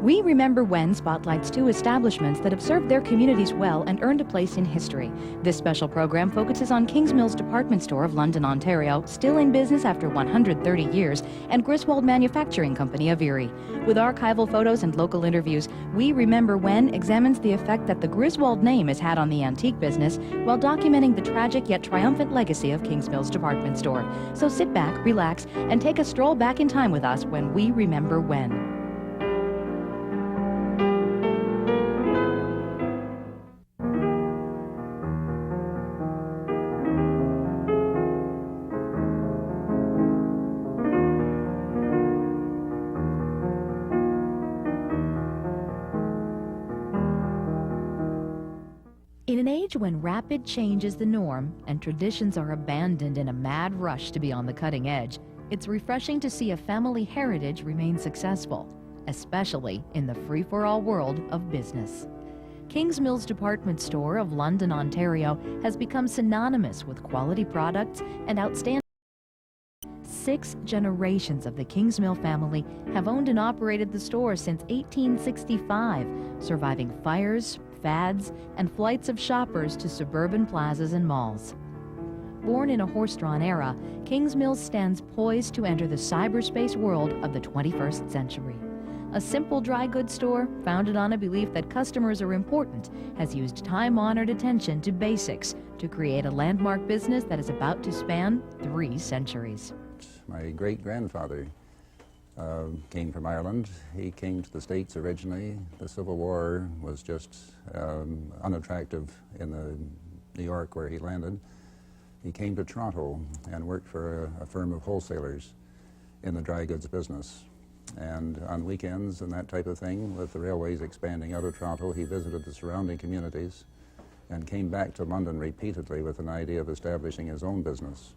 We Remember When spotlights two establishments that have served their communities well and earned a place in history. This special program focuses on Kingsmill's department store of London, Ontario, still in business after 130 years, and Griswold Manufacturing Company of Erie. With archival photos and local interviews, We Remember When examines the effect that the Griswold name has had on the antique business while documenting the tragic yet triumphant legacy of Kingsmill's department store. So sit back, relax, and take a stroll back in time with us when we remember when. In an age when rapid change is the norm and traditions are abandoned in a mad rush to be on the cutting edge, it's refreshing to see a family heritage remain successful, especially in the free-for-all world of business. Kingsmill's department store of London, Ontario has become synonymous with quality products and outstanding. 6 generations of the Kingsmill family have owned and operated the store since 1865, surviving fires, fads, and flights of shoppers to suburban plazas and malls. Born in a horse-drawn era, Kingsmill stands poised to enter the cyberspace world of the 21st century. A simple dry goods store, founded on a belief that customers are important, has used time-honored attention to basics to create a landmark business that is about to span 3 centuries. My great-grandfather came from Ireland. He came to the States originally. The Civil War was just unattractive in New York where he landed. He came to Toronto and worked for a firm of wholesalers in the dry goods business. And on weekends and that type of thing, with the railways expanding out of Toronto, he visited the surrounding communities and came back to London repeatedly with an idea of establishing his own business.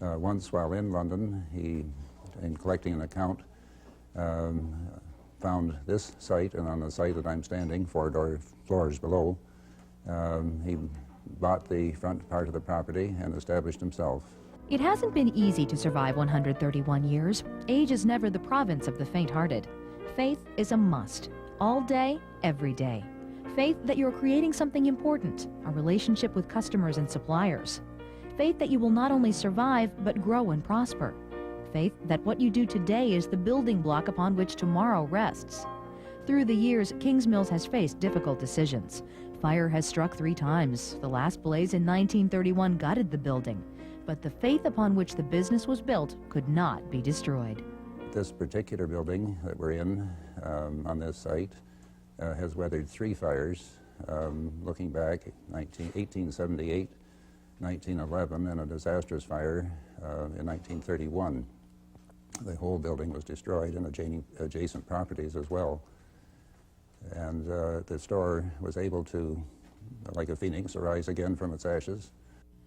Once while in London, he, in collecting an account, found this site, and on the site that I'm standing, 4 floors below, he bought the front part of the property and established himself. It hasn't been easy to survive 131 years. Age is never the province of the faint-hearted. Faith is a must, all day, every day. Faith that you're creating something important, a relationship with customers and suppliers. Faith that you will not only survive, but grow and prosper. Faith that what you do today is the building block upon which tomorrow rests. Through the years, Kingsmills has faced difficult decisions. Fire has struck 3 times. The last blaze in 1931 gutted the building. But the faith upon which the business was built could not be destroyed. This particular building that we're in on this site has weathered 3 fires, looking back, 1878, 1911, and a disastrous fire in 1931. The whole building was destroyed and adjacent properties as well. And the store was able to, like a phoenix, arise again from its ashes.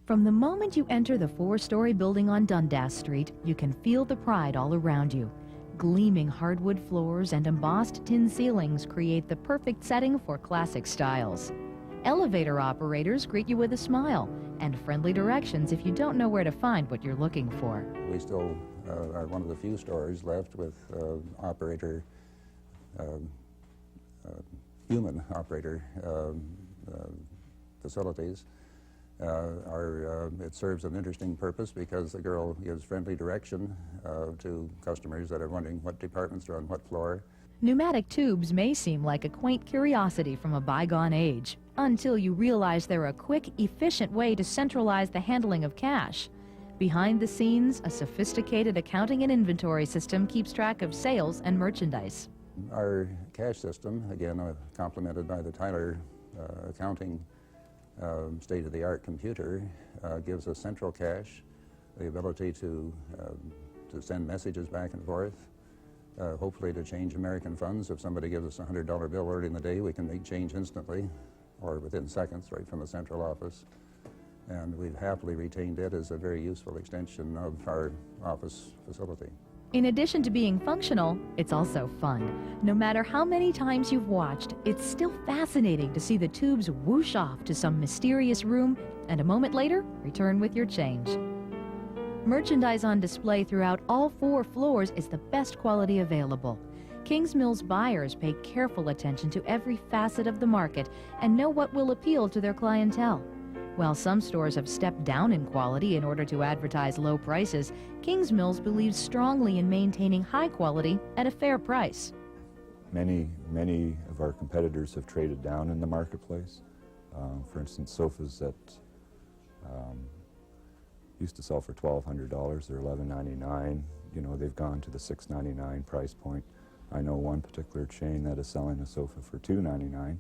From the moment you enter the 4-story building on Dundas Street, you can feel the pride all around you. Gleaming hardwood floors and embossed tin ceilings create the perfect setting for classic styles. Elevator operators greet you with a smile and friendly directions if you don't know where to find what you're looking for. We still are one of the few stores left with human operator facilities. It serves an interesting purpose because the girl gives friendly direction to customers that are wondering what departments are on what floor. Pneumatic tubes may seem like a quaint curiosity from a bygone age, until you realize they're a quick, efficient way to centralize the handling of cash. Behind the scenes, a sophisticated accounting and inventory system keeps track of sales and merchandise. Our cash system, again complemented by the Tyler accounting state-of-the-art computer, gives us central cash, the ability to send messages back and forth, hopefully to change American funds. If somebody gives us a $100 bill early in the day, we can make change instantly or within seconds right from the central office. And we've happily retained it as a very useful extension of our office facility. In addition to being functional, it's also fun. No matter how many times you've watched, it's still fascinating to see the tubes whoosh off to some mysterious room and a moment later, return with your change. Merchandise on display throughout all 4 floors is the best quality available. Kingsmill's buyers pay careful attention to every facet of the market and know what will appeal to their clientele. While some stores have stepped down in quality in order to advertise low prices, Kingsmill's believes strongly in maintaining high quality at a fair price. Many of our competitors have traded down in the marketplace. For instance, sofas that used to sell for $1,200, they're $1,199. You know, they've gone to the $699 price point. I know one particular chain that is selling a sofa for $299.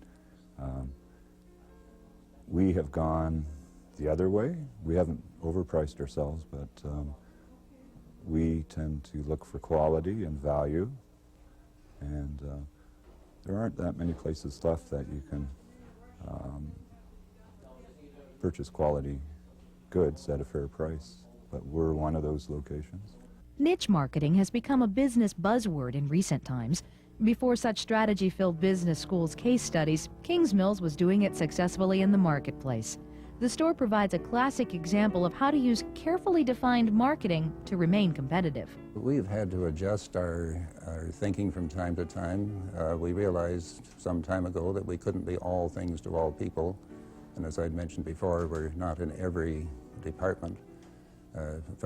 We have gone the other way. We haven't overpriced ourselves, but we tend to look for quality and value, and there aren't that many places left that you can purchase quality goods at a fair price, but we're one of those locations. Niche marketing has become a business buzzword in recent times. Before such strategy-filled business schools case studies, Kingsmill's was doing it successfully in the marketplace. The store provides a classic example of how to use carefully defined marketing to remain competitive. We've had to adjust our thinking from time to time. We realized some time ago that we couldn't be all things to all people. And as I'd mentioned before, we're not in every department,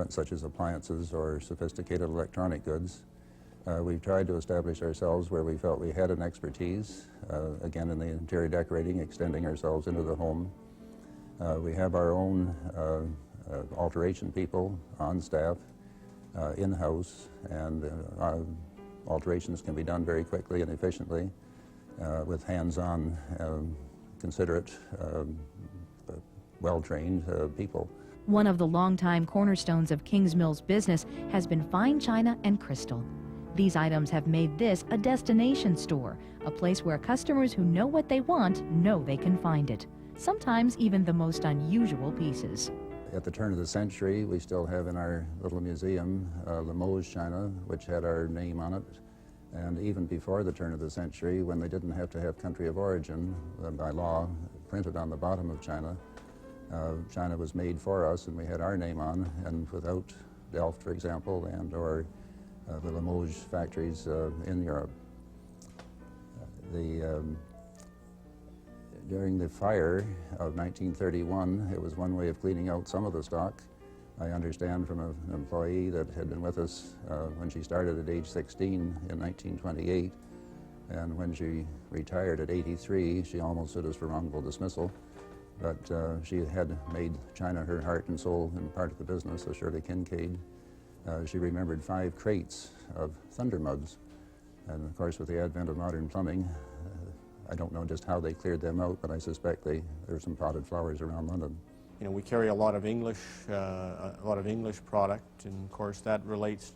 such as appliances or sophisticated electronic goods. We've tried to establish ourselves where we felt we had an expertise, again in the interior decorating, extending ourselves into the home. We have our own alteration people on staff, in-house, and alterations can be done very quickly and efficiently with hands-on, considerate, well-trained people. One of the longtime cornerstones of Kingsmill's business has been fine china and crystal. These items have made this a destination store, a place where customers who know what they want know they can find it, sometimes even the most unusual pieces. At the turn of the century, we still have in our little museum Limoges china, which had our name on it. And even before the turn of the century, when they didn't have to have country of origin by law printed on the bottom of china, china was made for us and we had our name on, and without Delft, for example, and or the Limoges factories in Europe. During the fire of 1931, it was one way of cleaning out some of the stock. I understand from an employee that had been with us when she started at age 16 in 1928, and when she retired at 83, she almost sued us for wrongful dismissal. But she had made china her heart and soul and part of the business, so Shirley Kincaid. She remembered 5 crates of thunder mugs, and of course with the advent of modern plumbing, I don't know just how they cleared them out, but I suspect there were some potted flowers around London. You know, we carry a lot of English product, and of course that relates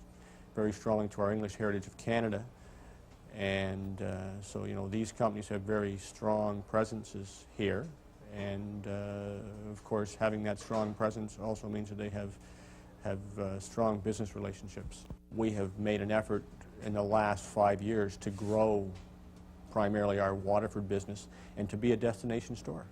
very strongly to our English heritage of Canada. And so, you know, these companies have very strong presences here, and of course having that strong presence also means that they have strong business relationships. We have made an effort in the last 5 years to grow primarily our Waterford business and to be a destination store.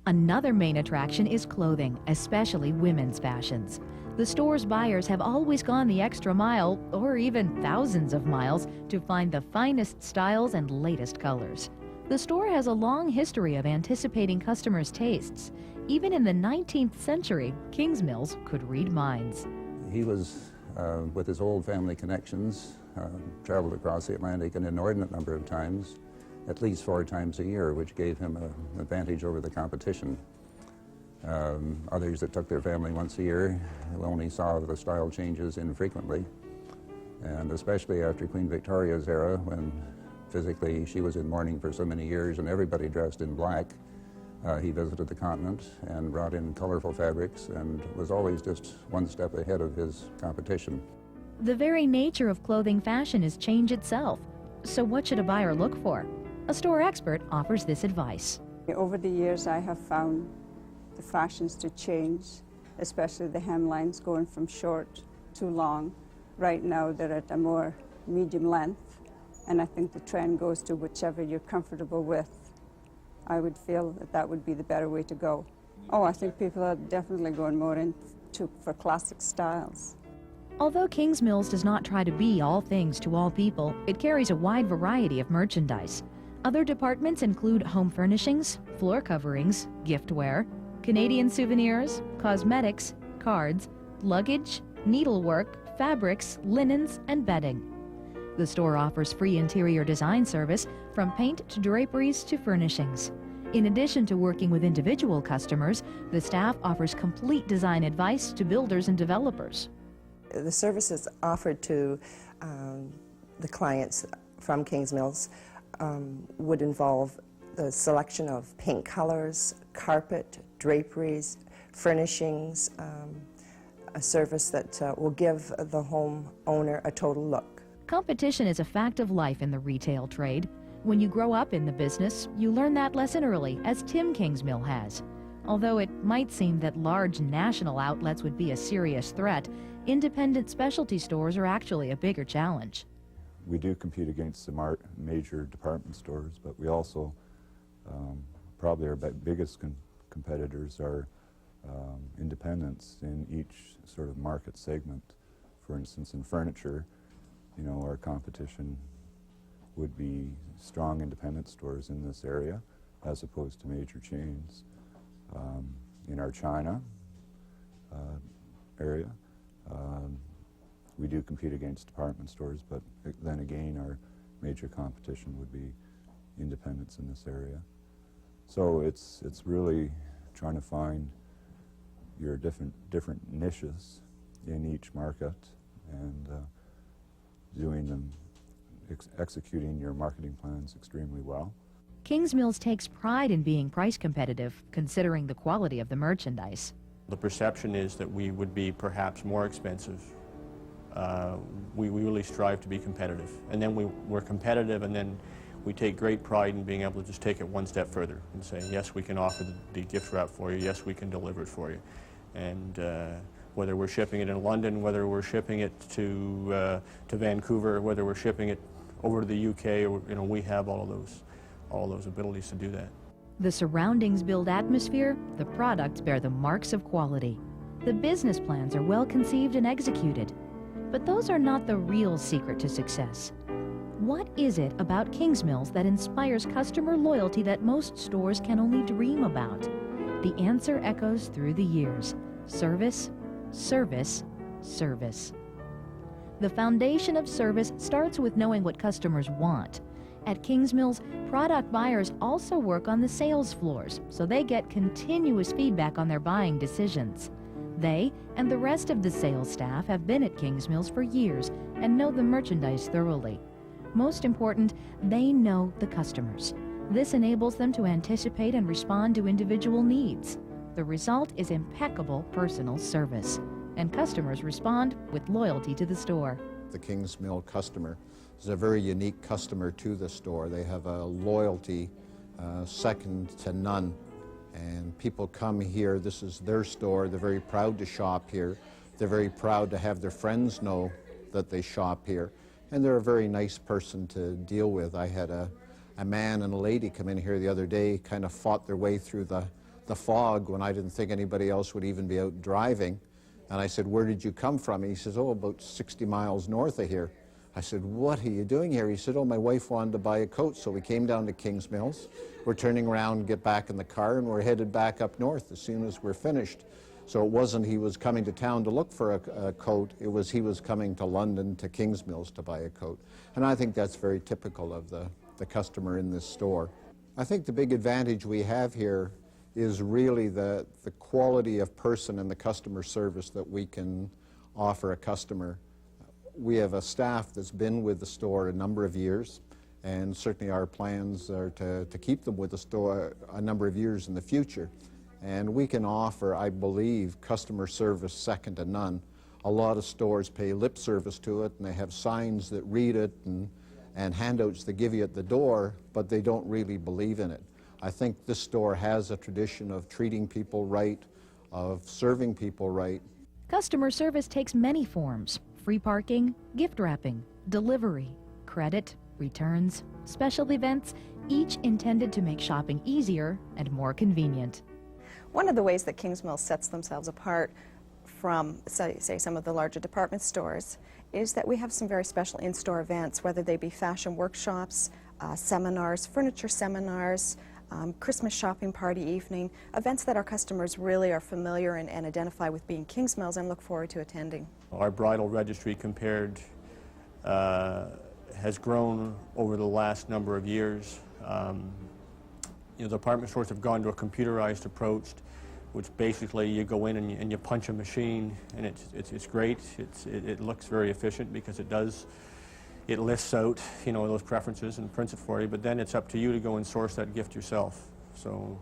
Another main attraction is clothing, especially women's fashions. The store's buyers have always gone the extra mile, or even thousands of miles, to find the finest styles and latest colors. The store has a long history of anticipating customers' tastes. Even in the 19th century, Kingsmill's could read minds. He was, with his old family connections, traveled across the Atlantic an inordinate number of times, at least 4 times a year, which gave him an advantage over the competition. Others that took their family once a year only saw the style changes infrequently, and especially after Queen Victoria's era, when physically she was in mourning for so many years and everybody dressed in black. He visited the continent and brought in colorful fabrics and was always just one step ahead of his competition. The very nature of clothing fashion is change itself. So what should a buyer look for? A store expert offers this advice. Over the years, I have found the fashions to change, especially the hemlines going from short to long. Right now, they're at a more medium length, and I think the trend goes to whichever you're comfortable with. I would feel that that would be the better way to go. Oh, I think people are definitely going more for classic styles. Although Kingsmills does not try to be all things to all people, it carries a wide variety of merchandise. Other departments include home furnishings, floor coverings, giftware, Canadian souvenirs, cosmetics, cards, luggage, needlework, fabrics, linens, and bedding. The store offers free interior design service from paint to draperies to furnishings. In addition to working with individual customers, the staff offers complete design advice to builders and developers. The services offered to the clients from Kingsmills would involve the selection of paint colors, carpet, draperies, furnishings, a service that will give the home owner a total look. Competition is a fact of life in the retail trade. When you grow up in the business, you learn that lesson early, as Tim Kingsmill has. Although it might seem that large national outlets would be a serious threat, independent specialty stores are actually a bigger challenge. We do compete against the major department stores, but we also, probably our biggest competitors are independents in each sort of market segment. For instance, in furniture, you know, our competition would be strong independent stores in this area as opposed to major chains. In our China area, we do compete against department stores, but then again our major competition would be independents in this area. So it's really trying to find your different niches in each market and doing them, executing your marketing plans extremely well. Kingsmills takes pride in being price competitive, considering the quality of the merchandise. The perception is that we would be perhaps more expensive. We really strive to be competitive. And then we're competitive, and then we take great pride in being able to just take it one step further and say, yes, we can offer the gift wrap for you, yes, we can deliver it for you. And whether we're shipping it in London, whether we're shipping it to Vancouver, whether we're shipping it over to the UK, or, you know, we have all those abilities to do that. The surroundings build atmosphere, the products bear the marks of quality. The business plans are well conceived and executed. But those are not the real secret to success. What is it about Kingsmills that inspires customer loyalty that most stores can only dream about? The answer echoes through the years. Service, service, service. The foundation of service starts with knowing what customers want. At Kingsmills, product buyers also work on the sales floors, so they get continuous feedback on their buying decisions. They and the rest of the sales staff have been at Kingsmills for years and know the merchandise thoroughly. Most important, they know the customers. This enables them to anticipate and respond to individual needs. The result is impeccable personal service, and customers respond with loyalty to the store. The Kingsmill customer is a very unique customer to the store. They have a loyalty second to none. And people come here, this is their store, they're very proud to shop here. They're very proud to have their friends know that they shop here. And they're a very nice person to deal with. I had a man and a lady come in here the other day, kind of fought their way through the fog when I didn't think anybody else would even be out driving. And I said, "Where did you come from?" And he says, "Oh, about 60 miles north of here." I said, "What are you doing here?" He said, "Oh, my wife wanted to buy a coat, so we came down to Kingsmills. We're turning around, get back in the car, and we're headed back up north as soon as we're finished." So it wasn't he was coming to town to look for a coat, it was he was coming to London, to Kingsmills, to buy a coat. And I think that's very typical of the customer in this store. I think the big advantage we have here is really the quality of person and the customer service that we can offer a customer. We have a staff that's been with the store a number of years, and certainly our plans are to keep them with the store a number of years in the future. And we can offer, I believe, customer service second to none. A lot of stores pay lip service to it, and they have signs that read it and handouts that give you at the door, but they don't really believe in it. I think this store has a tradition of treating people right, of serving people right. Customer service takes many forms: free parking, gift wrapping, delivery, credit, returns, special events, each intended to make shopping easier and more convenient. One of the ways that Kingsmill sets themselves apart from, say some of the larger department stores is that we have some very special in-store events, whether they be fashion workshops, seminars, furniture seminars, Christmas shopping party evening, events that our customers really are familiar and identify with being Kingsmills and look forward to attending. Our bridal registry has grown over the last number of years. The department stores have gone to a computerized approach, which basically you go in and you punch a machine, and it's great. It looks very efficient because it lists out, those preferences and prints it for you, but then it's up to you to go and source that gift yourself. So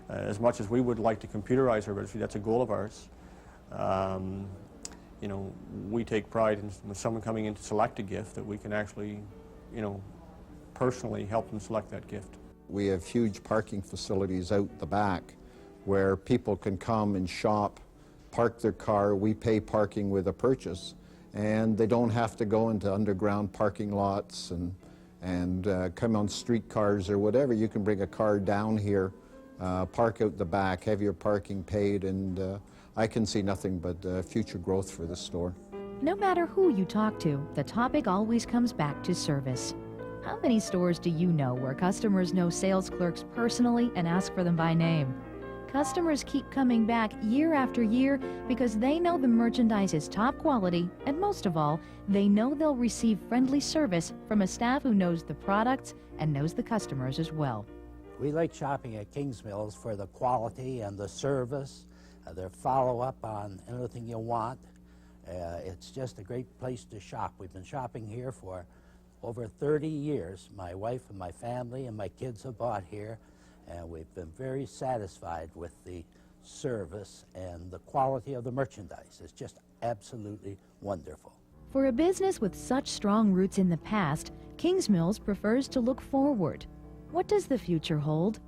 as much as we would like to computerize our registry, that's a goal of ours. We take pride in when someone coming in to select a gift that we can actually, personally help them select that gift. We have huge parking facilities out the back where people can come and shop, park their car, we pay parking with a purchase, and they don't have to go into underground parking lots and come on streetcars or whatever. You can bring a car down here, park out the back, have your parking paid, and I can see nothing but future growth for this store. No matter who you talk to, the topic always comes back to service. How many stores do you know where customers know sales clerks personally and ask for them by name? Customers keep coming back year after year because they know the merchandise is top quality, and most of all, they know they'll receive friendly service from a staff who knows the products and knows the customers as well. We like shopping at Kingsmills for the quality and the service, their follow-up on anything you want. It's just a great place to shop. We've been shopping here for over 30 years. My wife and my family and my kids have bought here, and we've been very satisfied with the service and the quality of the merchandise. It's just absolutely wonderful. For a business with such strong roots in the past, Kingsmills prefers to look forward. What does the future hold?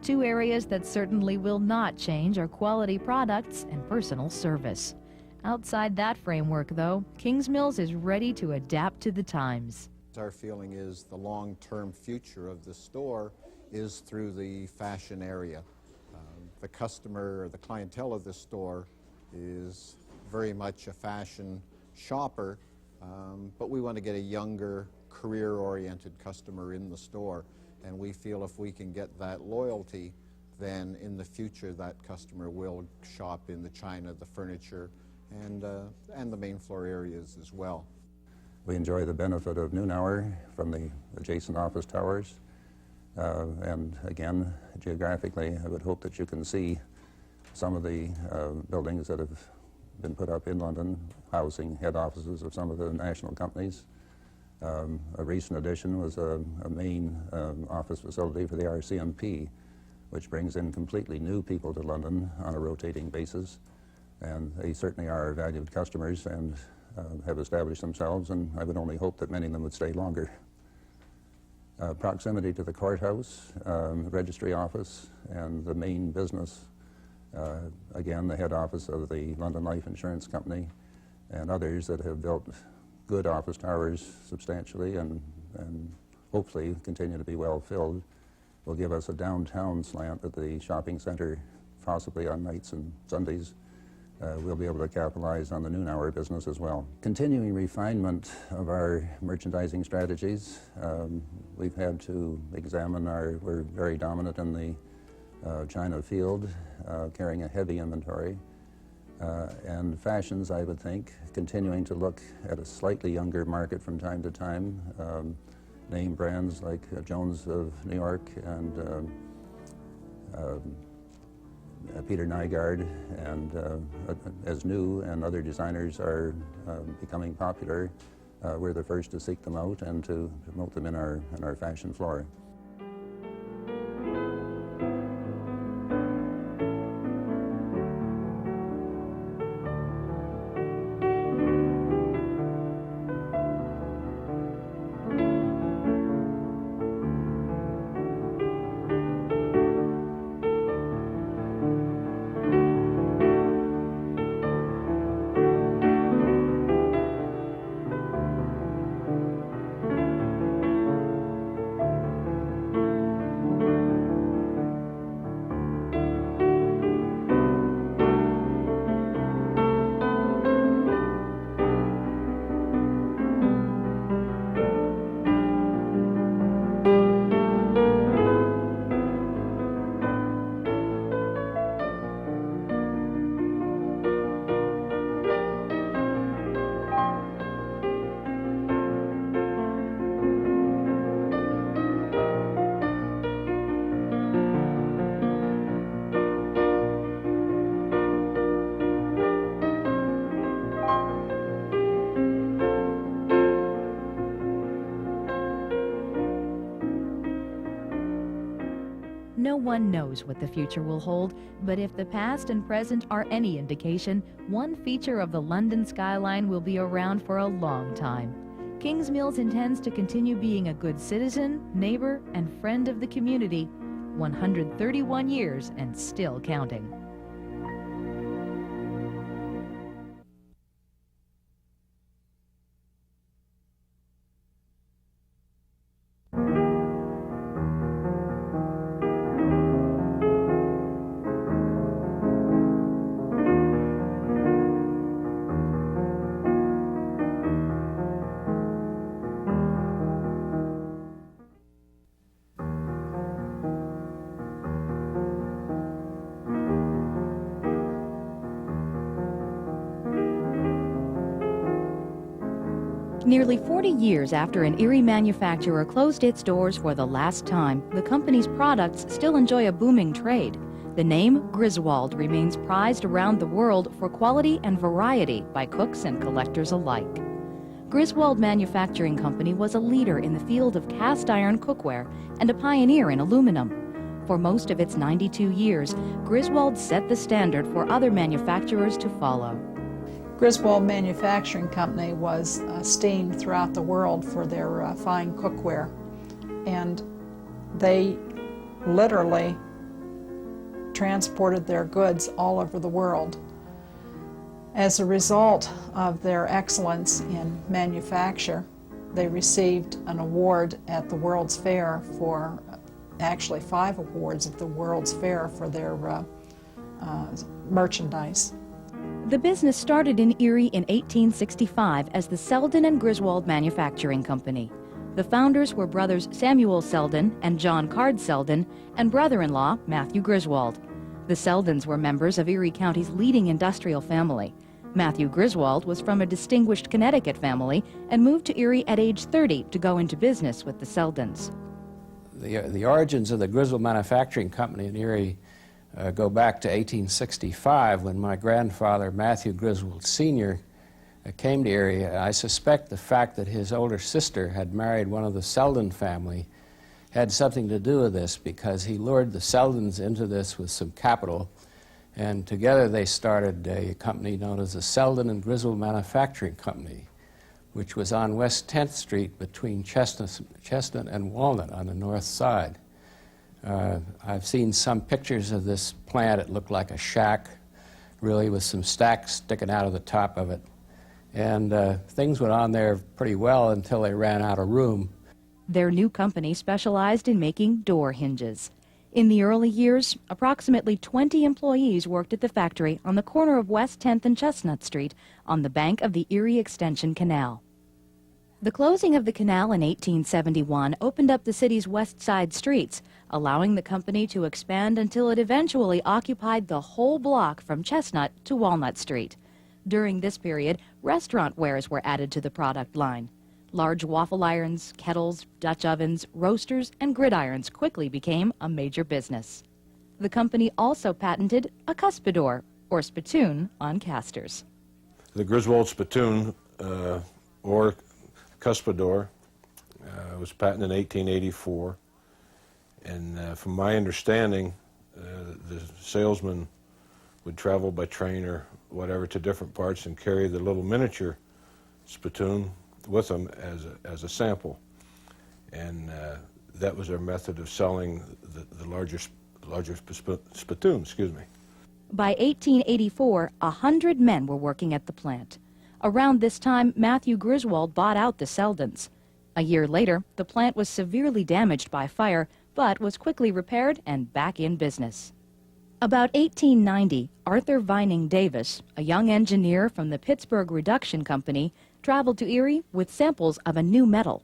Two areas that certainly will not change are quality products and personal service. Outside that framework, though, Kingsmills is ready to adapt to the times. Our feeling is the long-term future of the store is through the fashion area. The customer or the clientele of the store is very much a fashion shopper, but we want to get a younger, career-oriented customer in the store, and we feel if we can get that loyalty, then in the future that customer will shop in the china, the furniture, and the main floor areas as well. We enjoy the benefit of noon hour from the adjacent office towers. And again, geographically, I would hope that you can see some of the buildings that have been put up in London, housing head offices of some of the national companies. A recent addition was a main office facility for the RCMP, which brings in completely new people to London on a rotating basis. And they certainly are valued customers and have established themselves, and I would only hope that many of them would stay longer. Proximity to the courthouse, registry office, and the main business, again, the head office of the London Life Insurance Company and others that have built good office towers substantially and hopefully continue to be well filled, will give us a downtown slant at the shopping center, possibly on nights and Sundays. We'll be able to capitalize on the noon hour business as well. Continuing refinement of our merchandising strategies. We've had to examine we're very dominant in the China field, carrying a heavy inventory. And fashions, I would think, continuing to look at a slightly younger market from time to time. Name brands like Jones of New York and Peter Nygaard, and as new and other designers are becoming popular, we're the first to seek them out and to promote them in our fashion floor. No one knows what the future will hold, but if the past and present are any indication, one feature of the London skyline will be around for a long time. Kingsmill intends to continue being a good citizen, neighbor, and friend of the community, 131 years and still counting. Nearly 40 years after an Erie manufacturer closed its doors for the last time, the company's products still enjoy a booming trade. The name Griswold remains prized around the world for quality and variety by cooks and collectors alike. Griswold Manufacturing Company was a leader in the field of cast iron cookware and a pioneer in aluminum. For most of its 92 years, Griswold set the standard for other manufacturers to follow. Griswold Manufacturing Company was esteemed throughout the world for their fine cookware, and they literally transported their goods all over the world. As a result of their excellence in manufacture, they received an award at the World's Fair for, actually 5 awards at the World's Fair for their merchandise. The business started in Erie in 1865 as the Selden and Griswold Manufacturing Company. The founders were brothers Samuel Selden and John Card Selden, and brother-in-law Matthew Griswold. The Seldens were members of Erie County's leading industrial family. Matthew Griswold was from a distinguished Connecticut family and moved to Erie at age 30 to go into business with the Seldens. The origins of the Griswold Manufacturing Company in Erie go back to 1865 when my grandfather, Matthew Griswold Sr., came to Erie. I suspect the fact that his older sister had married one of the Selden family had something to do with this, because he lured the Seldens into this with some capital, and together they started a company known as the Selden and Griswold Manufacturing Company, which was on West 10th Street between Chestnut and Walnut on the north side. I've seen some pictures of this plant. It looked like a shack, really, with some stacks sticking out of the top of it. And things went on there pretty well until they ran out of room. Their new company specialized in making door hinges. In the early years, approximately 20 employees worked at the factory on the corner of West 10th and Chestnut Street on the bank of the Erie Extension Canal. The closing of the canal in 1871 opened up the city's west side streets, allowing the company to expand until it eventually occupied the whole block from Chestnut to Walnut Street. During this period, restaurant wares were added to the product line. Large waffle irons, kettles, Dutch ovens, roasters, and gridirons quickly became a major business. The company also patented a cuspidor, or spittoon, on casters. The Griswold spittoon, or cuspidor, was patented in 1884. And from my understanding, the salesman would travel by train or whatever to different parts and carry the little miniature spittoon with them as a sample. And that was their method of selling the larger spittoon, excuse me. By 1884, 100 men were working at the plant. Around this time, Matthew Griswold bought out the Seldens. A year later, the plant was severely damaged by fire, but was quickly repaired and back in business. About 1890, Arthur Vining Davis, a young engineer from the Pittsburgh Reduction Company, traveled to Erie with samples of a new metal.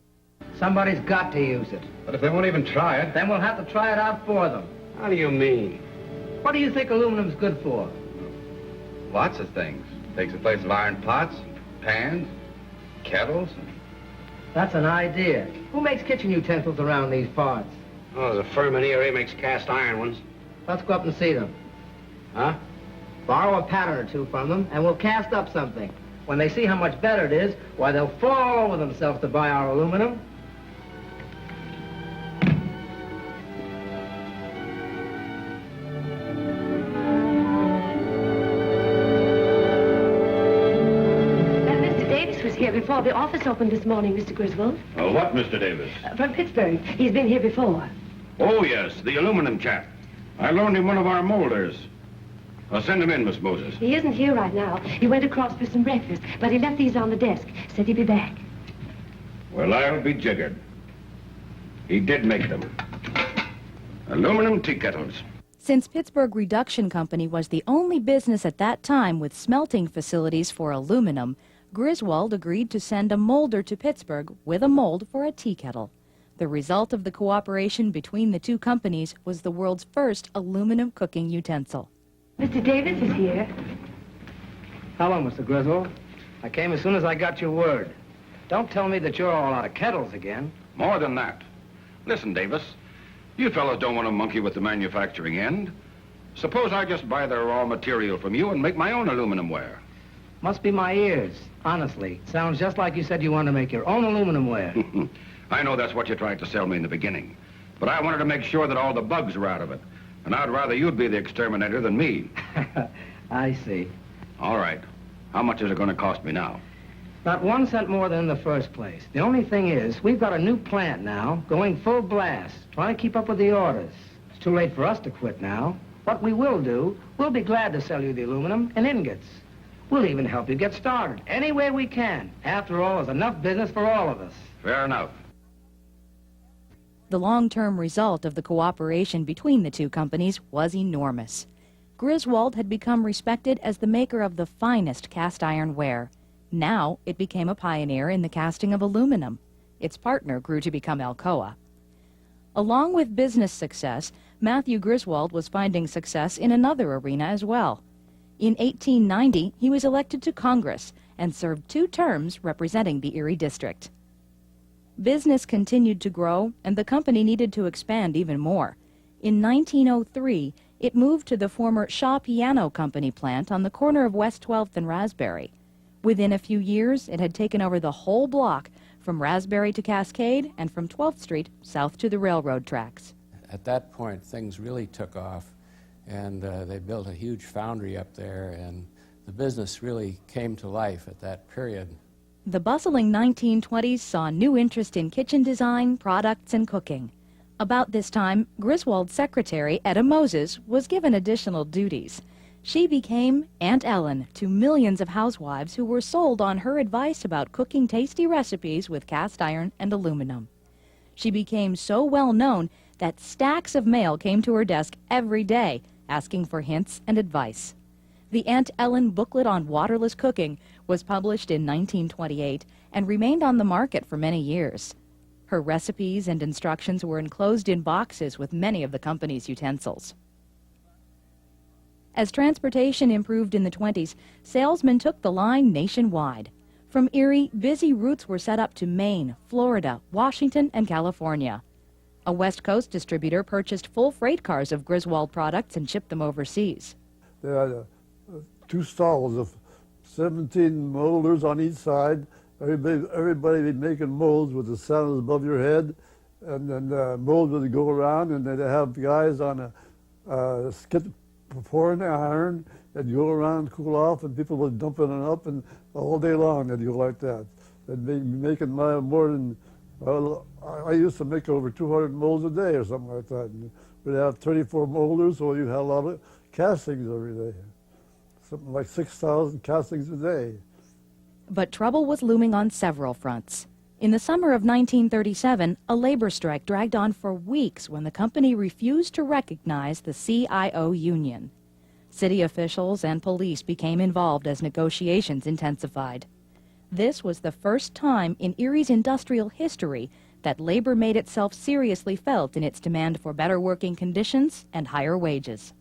Somebody's got to use it. But if they won't even try it? Then we'll have to try it out for them. How do you mean? What do you think aluminum's good for? Lots of things. Takes the place of iron pots, pans, kettles. That's an idea. Who makes kitchen utensils around these parts? Oh, there's a firm in Erie makes cast iron ones. Let's go up and see them. Huh? Borrow a pattern or two from them, and we'll cast up something. When they see how much better it is, why, they'll fall over themselves to buy our aluminum. before the office opened this morning, Mr. Griswold. What, Mr. Davis? From Pittsburgh. He's been here before. Oh, yes, the aluminum chap. I loaned him one of our molders. Send him in, Miss Moses. He isn't here right now. He went across for some breakfast, but he left these on the desk. Said he'd be back. Well, I'll be jiggered. He did make them. Aluminum tea kettles. Since Pittsburgh Reduction Company was the only business at that time with smelting facilities for aluminum, Griswold agreed to send a molder to Pittsburgh with a mold for a tea kettle. The result of the cooperation between the two companies was the world's first aluminum cooking utensil. Mr. Davis is here. Hello, Mr. Griswold. I came as soon as I got your word. Don't tell me that you're all out of kettles again. More than that. Listen, Davis, you fellows don't want to monkey with the manufacturing end. Suppose I just buy the raw material from you and make my own aluminum ware. Must be my ears. Honestly, sounds just like you said you wanted to make your own aluminum ware. I know that's what you tried to sell me in the beginning, but I wanted to make sure that all the bugs were out of it. And I'd rather you'd be the exterminator than me. I see. All right. How much is it going to cost me now? Not 1 cent more than in the first place. The only thing is, we've got a new plant now, going full blast, trying to keep up with the orders. It's too late for us to quit now. What we will do, we'll be glad to sell you the aluminum in ingots. We'll even help you get started, any way we can. After all, there's enough business for all of us. Fair enough. The long-term result of the cooperation between the two companies was enormous. Griswold had become respected as the maker of the finest cast iron ware. Now it became a pioneer in the casting of aluminum. Its partner grew to become Alcoa. Along with business success, Matthew Griswold was finding success in another arena as well. In 1890, he was elected to Congress and served 2 terms representing the Erie District. Business continued to grow, and the company needed to expand even more. In 1903, it moved to the former Shaw Piano Company plant on the corner of West 12th and Raspberry. Within a few years, it had taken over the whole block, from Raspberry to Cascade and from 12th Street south to the railroad tracks. At that point, things really took off, and they built a huge foundry up there, and the business really came to life at that period. The bustling 1920s saw new interest in kitchen design, products, and cooking. About this time, Griswold's secretary, Etta Moses, was given additional duties. She became Aunt Ellen to millions of housewives who were sold on her advice about cooking tasty recipes with cast iron and aluminum. She became so well known that stacks of mail came to her desk every day, asking for hints and advice. The Aunt Ellen booklet on waterless cooking was published in 1928 and remained on the market for many years. Her recipes and instructions were enclosed in boxes with many of the company's utensils. As transportation improved in the 20s, salesmen took the line nationwide. From Erie, busy routes were set up to Maine, Florida, Washington, and California. A West Coast distributor purchased full freight cars of Griswold products and shipped them overseas. They had 2 stalls of 17 molders on each side. Everybody be making molds with the sun above your head, and then molds would go around, and they'd have guys on a skid pouring the iron. They'd go around, cool off, and people would dump it up, and all day long they'd go like that. They'd be making more than, well, I used to make over 200 molds a day or something like that. And we'd have 34 molders, so you had a lot of castings every day. Something like 6,000 castings a day. But trouble was looming on several fronts. In the summer of 1937, a labor strike dragged on for weeks when the company refused to recognize the CIO union. City officials and police became involved as negotiations intensified. This was the first time in Erie's industrial history that labor made itself seriously felt in its demand for better working conditions and higher wages.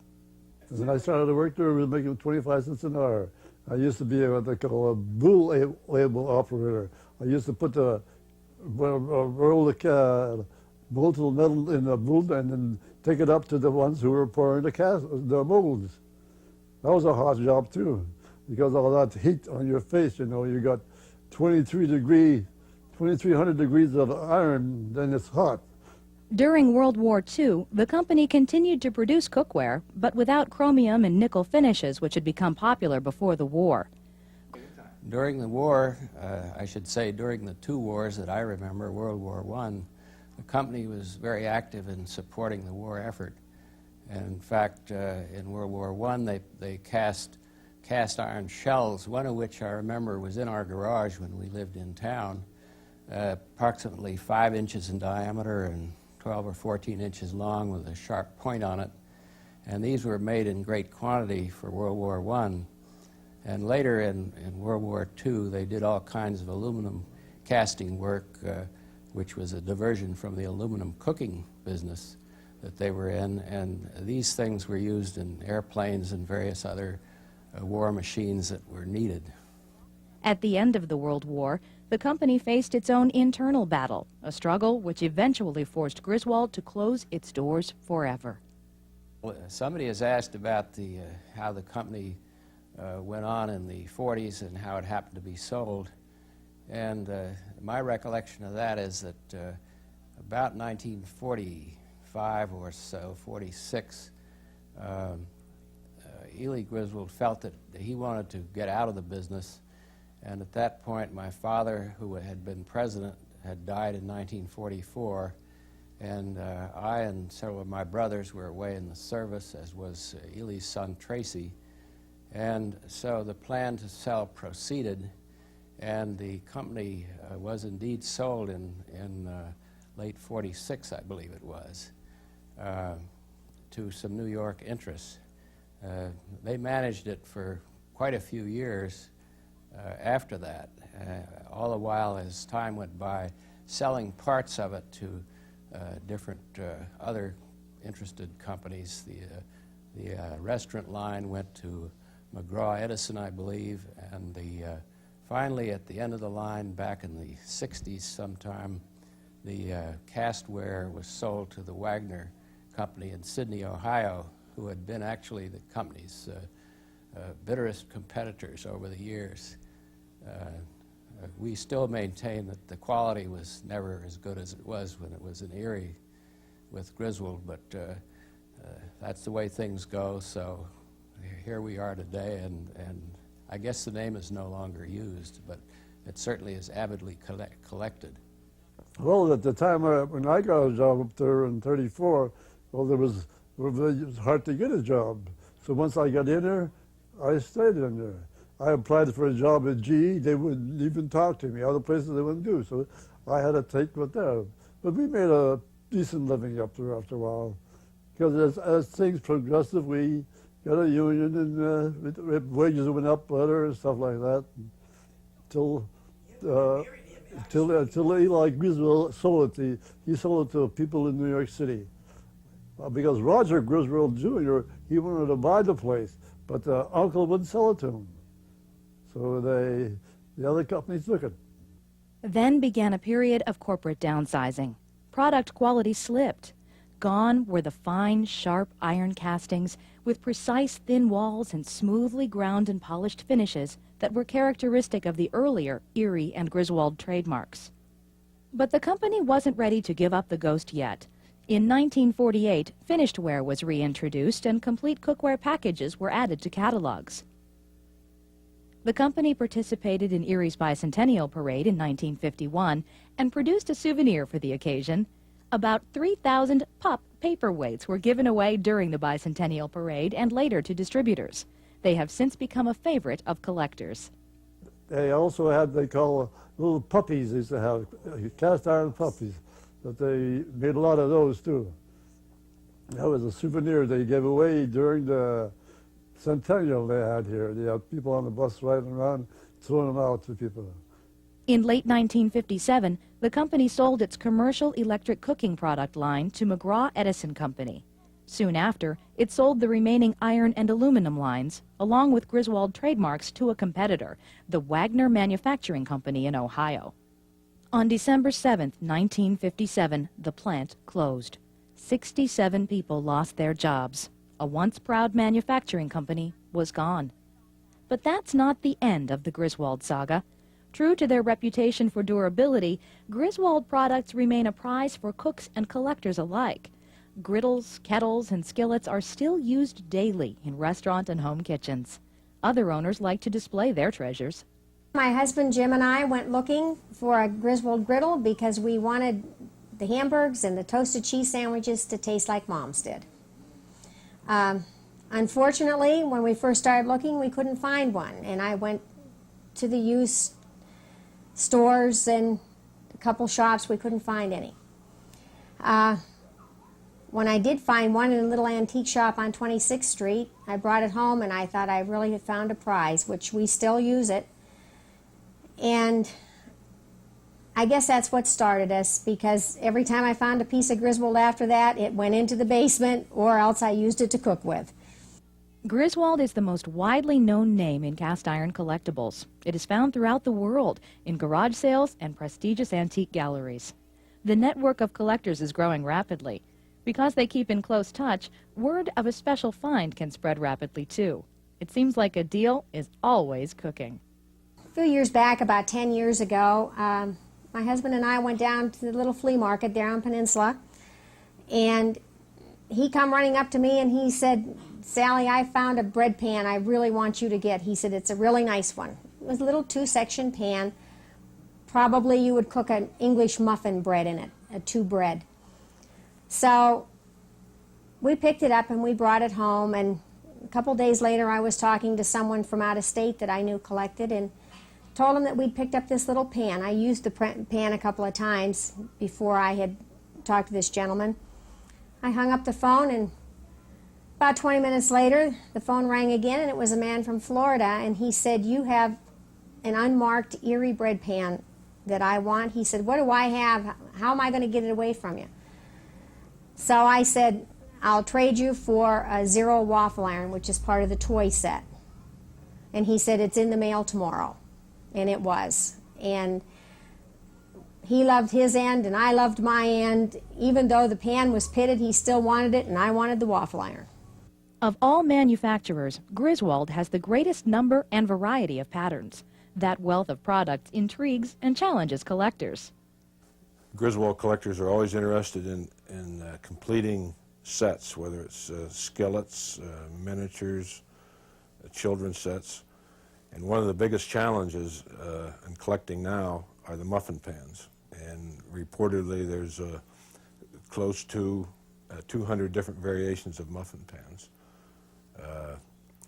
When I started to work there, we were making 25 cents an hour. I used to be what they call a bull label operator. I used to put roll the molten metal in the mold and then take it up to the ones who were pouring the molds. That was a hot job too, because all that heat on your face, you know, you got 2300 degrees of iron, then it's hot. During World War II, the company continued to produce cookware, but without chromium and nickel finishes, which had become popular before the war. During the war, I should say during the two wars that I remember, World War I, the company was very active in supporting the war effort. And in fact, in World War I, they cast iron shells, one of which I remember was in our garage when we lived in town, approximately 5 inches in diameter and 12 or 14 inches long with a sharp point on it. And these were made in great quantity for World War I. And later in World War II, they did all kinds of aluminum casting work, which was a diversion from the aluminum cooking business that they were in. And these things were used in airplanes and various other war machines that were needed. At the end of the World War, the company faced its own internal battle, a struggle which eventually forced Griswold to close its doors forever. Well, somebody has asked about how the company went on in the 40s and how it happened to be sold. And my recollection of that is that about 1945 or so, 46, Ely Griswold felt that he wanted to get out of the business. And at that point, my father, who had been president, had died in 1944. And I and several of my brothers were away in the service, as was Ely's son, Tracy. And so the plan to sell proceeded, and the company was indeed sold in late 46, I believe it was, to some New York interests. They managed it for quite a few years after that, all the while as time went by, selling parts of it to different other interested companies. The restaurant line went to McGraw-Edison, I believe, and finally at the end of the line, back in the 60s sometime, the castware was sold to the Wagner Company in Sydney, Ohio, who had been actually the company's bitterest competitors over the years. We still maintain that the quality was never as good as it was when it was in Erie with Griswold, but that's the way things go, so here we are today, and I guess the name is no longer used, but it certainly is avidly collected. Well, at the time when I got a job up there in '34, well, it was hard to get a job. So once I got in there, I stayed in there. I applied for a job at GE. They wouldn't even talk to me. Other places they wouldn't do. So I had to take what there. But we made a decent living up there after a while. Because as things progressed, we got a union and wages went up better and stuff like that. Until Eli Griswold sold it. He sold it to people in New York City. Because Roger Griswold Jr., he wanted to buy the place, but the uncle wouldn't sell it to him. So the other companies took it. Then began a period of corporate downsizing. Product quality slipped. Gone were the fine, sharp iron castings with precise thin walls and smoothly ground and polished finishes that were characteristic of the earlier Erie and Griswold trademarks. But the company wasn't ready to give up the ghost yet. In 1948, finished ware was reintroduced and complete cookware packages were added to catalogs. The company participated in Erie's Bicentennial Parade in 1951 and produced a souvenir for the occasion. About 3,000 pup paperweights were given away during the Bicentennial Parade and later to distributors. They have since become a favorite of collectors. They also had, they call little puppies, they used to have cast iron puppies, but they made a lot of those too. That was a souvenir they gave away during the centennial they had here. They had people on the bus riding around, throwing them out to people. In late 1957, the company sold its commercial electric cooking product line to McGraw-Edison Company. Soon after, it sold the remaining iron and aluminum lines, along with Griswold trademarks, to a competitor, the Wagner Manufacturing Company in Ohio. On December 7, 1957, the plant closed. 67 people lost their jobs. A once proud manufacturing company was gone. But that's not the end of the Griswold saga. True to their reputation for durability, Griswold products remain a prize for cooks and collectors alike. Griddles, kettles, and skillets are still used daily in restaurant and home kitchens. Other owners like to display their treasures. My husband Jim and I went looking for a Griswold griddle because we wanted the hamburgers and the toasted cheese sandwiches to taste like Mom's did. Unfortunately, when we first started looking, we couldn't find one, and I went to the used stores and a couple shops. We couldn't find any. When I did find one in a little antique shop on 26th Street, I brought it home and I thought I really had found a prize, which we still use it. And I guess that's what started us, because every time I found a piece of Griswold after that, it went into the basement or else I used it to cook with. Griswold is the most widely known name in cast iron collectibles. It is found throughout the world in garage sales and prestigious antique galleries. The network of collectors is growing rapidly. Because they keep in close touch, word of a special find can spread rapidly too. It seems like a deal is always cooking. A few years back, about 10 years ago, my husband and I went down to the little flea market there on Peninsula, and he come running up to me and he said, "Sally, I found a bread pan I really want you to get." He said, "It's a really nice one." It was a little 2-section pan. Probably you would cook an English muffin bread in it, a 2 bread. So we picked it up and we brought it home, and a couple days later I was talking to someone from out of state that I knew collected and told him that we'd picked up this little pan. I used the pan a couple of times before I had talked to this gentleman. I hung up the phone, and about 20 minutes later the phone rang again, and it was a man from Florida, and he said, "You have an unmarked Erie bread pan that I want." He said, "What do I have? How am I going to get it away from you?" So I said, "I'll trade you for a Zero waffle iron, which is part of the toy set." And he said, "It's in the mail tomorrow." And it was. And he loved his end and I loved my end. Even though the pan was pitted, he still wanted it, and I wanted the waffle iron. Of all manufacturers, Griswold has the greatest number and variety of patterns. That wealth of products intrigues and challenges collectors. Griswold collectors are always interested in completing sets, whether it's skillets, miniatures, children's sets. And one of the biggest challenges in collecting now are the muffin pans. And reportedly there's close to 200 different variations of muffin pans.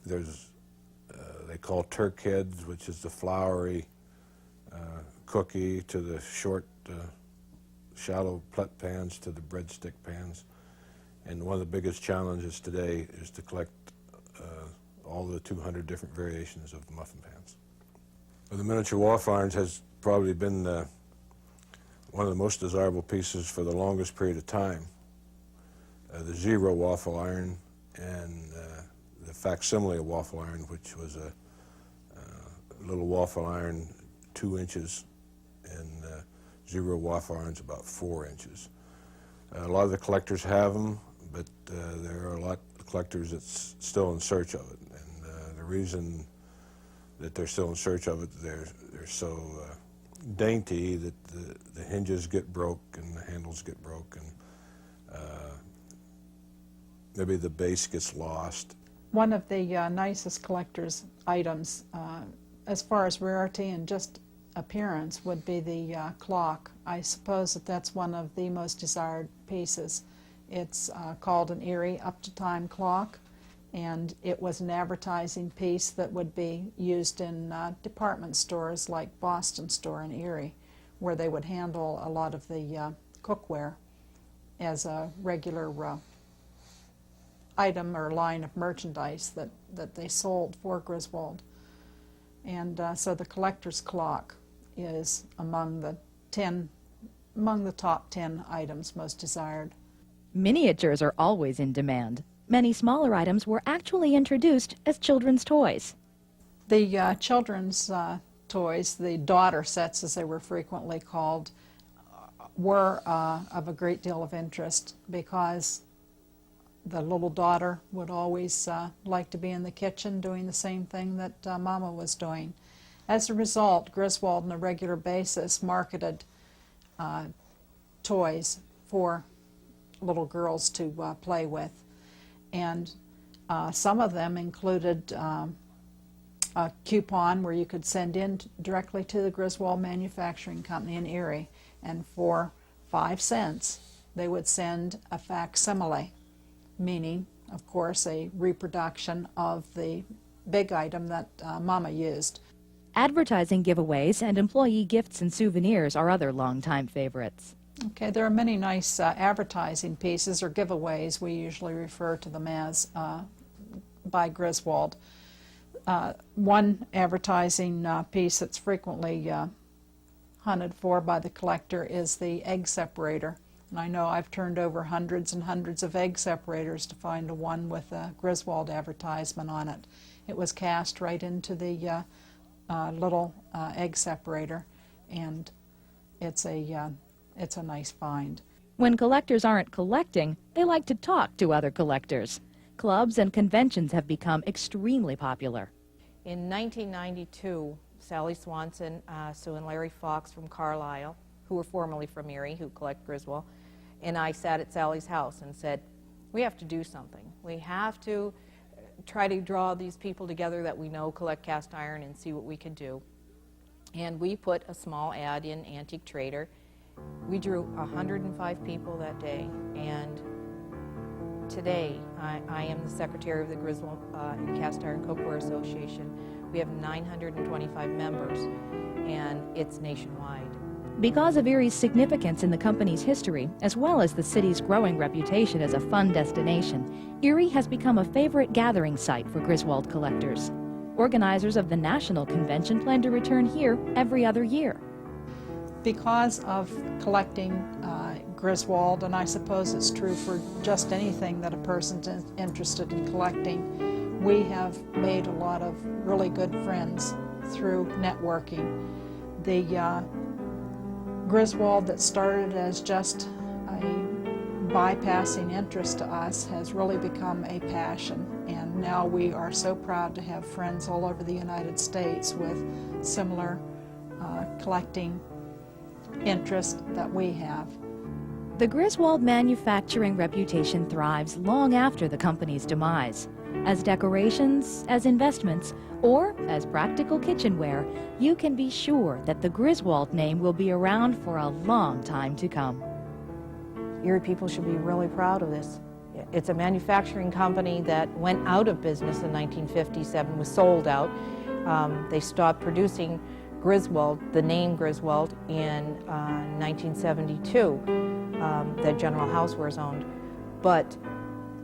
There's, they call Turk heads, which is the floury cookie, to the short shallow plet pans, to the breadstick pans. And one of the biggest challenges today is to collect all the 200 different variations of the muffin pans. Well, the miniature waffle irons has probably been one of the most desirable pieces for the longest period of time. The Zero waffle iron and the facsimile waffle iron, which was a little waffle iron 2 inches, and Zero waffle irons about 4 inches. A lot of the collectors have them, but there are a lot of collectors that's still in search of it. And the reason that they're still in search of it, they're so dainty that the hinges get broke and the handles get broke, and maybe the base gets lost. One of the nicest collector's items, as far as rarity and just appearance, would be the clock. I suppose that that's one of the most desired pieces. It's called an Erie up-to-time clock, and it was an advertising piece that would be used in department stores like Boston Store in Erie, where they would handle a lot of the cookware as a regular item or line of merchandise that they sold for Griswold. And so the collector's clock is among the top 10 items most desired. Miniatures are always in demand. Many smaller items were actually introduced as children's toys. The children's toys, the daughter sets as they were frequently called, were of a great deal of interest because the little daughter would always like to be in the kitchen doing the same thing that Mama was doing. As a result, Griswold on a regular basis marketed toys for little girls to play with. And some of them included a coupon where you could send in directly to the Griswold Manufacturing Company in Erie, and for 5 cents they would send a facsimile, meaning, of course, a reproduction of the big item that Mama used. Advertising giveaways and employee gifts and souvenirs are other longtime favorites. Okay, there are many nice advertising pieces or giveaways. We usually refer to them as by Griswold. One advertising piece that's frequently hunted for by the collector is the egg separator. And I know I've turned over hundreds and hundreds of egg separators to find one with a Griswold advertisement on it. It was cast right into the little egg separator, and it's a nice find. When collectors aren't collecting, they like to talk to other collectors. Clubs and conventions have become extremely popular. In 1992, Sally Swanson, Sue and Larry Fox from Carlisle, who were formerly from Erie, who collect Griswold, and I sat at Sally's house and said, we have to do something. We have to try to draw these people together that we know collect cast iron and see what we could do. And we put a small ad in Antique Trader. We drew 105 people that day, and today I am the secretary of the Griswold and Cast Iron Cookware Association. We have 925 members, and it's nationwide. Because of Erie's significance in the company's history, as well as the city's growing reputation as a fun destination, Erie has become a favorite gathering site for Griswold collectors. Organizers of the national convention plan to return here every other year. Because of collecting Griswold, and I suppose it's true for just anything that a person's interested in collecting, we have made a lot of really good friends through networking. The Griswold that started as just a bypassing interest to us has really become a passion, and now we are so proud to have friends all over the United States with similar collecting interest that we have. The Griswold manufacturing reputation thrives long after the company's demise. As decorations, as investments, or as practical kitchenware, you can be sure that the Griswold name will be around for a long time to come. Erie people should be really proud of this. It's a manufacturing company that went out of business in 1957, was sold out. They stopped producing Griswold, the name Griswold, in 1972, that General Housewares owned. But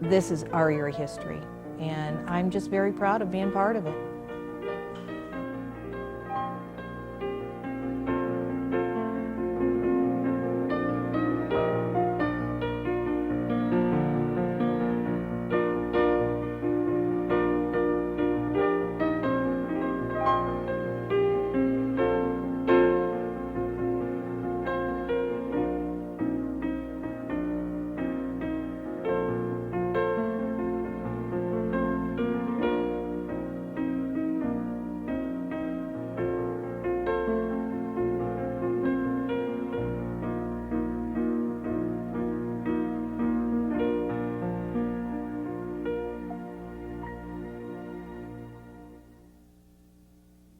this is our Erie history, and I'm just very proud of being part of it.